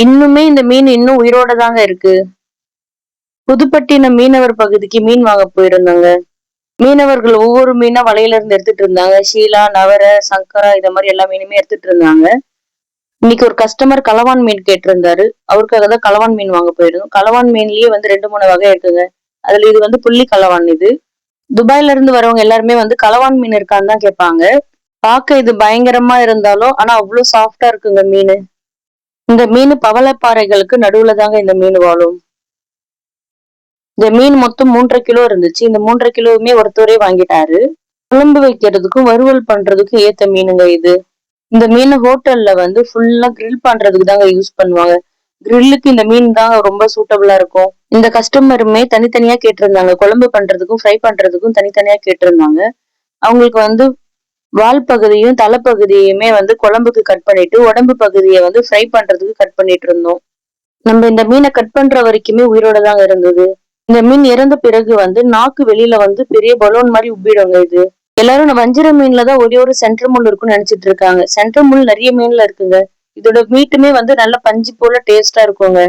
இன்னுமே இந்த மீன் இன்னும் உயிரோட தாங்க இருக்கு. புதுப்பட்டினம் மீனவர் பகுதிக்கு மீன் வாங்க போயிருந்தாங்க. மீனவர்கள் ஒவ்வொரு மீனா வலையில இருந்து எடுத்துட்டு இருந்தாங்க. ஷீலா, நவர, சங்கரா இத மாதிரி எல்லா மீனுமே எடுத்துட்டு இருந்தாங்க. இன்னைக்கு ஒரு கஸ்டமர் கலவான் மீன் கேட்டிருந்தாரு. அவருக்காக தான் கலவான் மீன் வாங்க போயிருந்தோம். கலவான் மீன்லயே வந்து 2, 3 வகை இருக்குங்க. அதுல இது வந்து புள்ளி கலவான் இது. துபாயில இருந்து வரவங்க எல்லாருமே வந்து கலவான் மீன் இருக்கான்னு தான் கேட்பாங்க. பார்க்க இது பயங்கரமா இருந்தாலும் ஆனா அவ்வளவு சாஃப்டா இருக்குங்க மீன். இந்த மீன் பவளப்பாறைகளுக்கு நடுவுல தாங்க இந்த மீன் வாழும். இந்த மீன் மொத்தம் 3.5 கிலோ இருந்துச்சு. இந்த 3.5 கிலோவுமே ஒருத்தரே வாங்கிட்டாரு. குழம்பு வைக்கிறதுக்கும் வறுவல் பண்றதுக்கும் ஏத்த மீனுங்க இது. இந்த மீன் ஹோட்டல்ல வந்து ஃபுல்லா கிரில் பண்றதுக்கு தாங்க யூஸ் பண்ணுவாங்க. கிரில்லுக்கு இந்த மீன் தான் ரொம்ப சூட்டபிளா இருக்கும். இந்த கஸ்டமருமே தனித்தனியா கேட்டிருந்தாங்க. குழம்பு பண்றதுக்கும் ஃப்ரை பண்றதுக்கும் தனித்தனியா கேட்டிருந்தாங்க. அவங்களுக்கு வந்து வால் பகுதியும் தலைப்பகுதியுமே வந்து குழம்புக்கு கட் பண்ணிட்டு உடம்பு பகுதியை வந்து ஃப்ரை பண்றதுக்கு கட் பண்ணிட்டு இருந்தோம். நம்ம இந்த மீனை கட் பண்ற வரைக்குமே உயிரோட தாங்க இருந்தது. இந்த மீன் இறந்த பிறகு வந்து நாக்கு வெளியில வந்து பெரிய பலூன் மாதிரி உப்பிடுங்க இது. எல்லாரும் வஞ்சிர மீன்ல தான் ஒரே ஒரு சென்டர் முள் இருக்குன்னு நினைச்சிட்டு இருக்காங்க. சென்டர் முள் நிறைய மீன்ல இருக்குங்க. இதோட மீட்டுமே வந்து நல்ல பஞ்சு போல டேஸ்டா இருக்குங்க.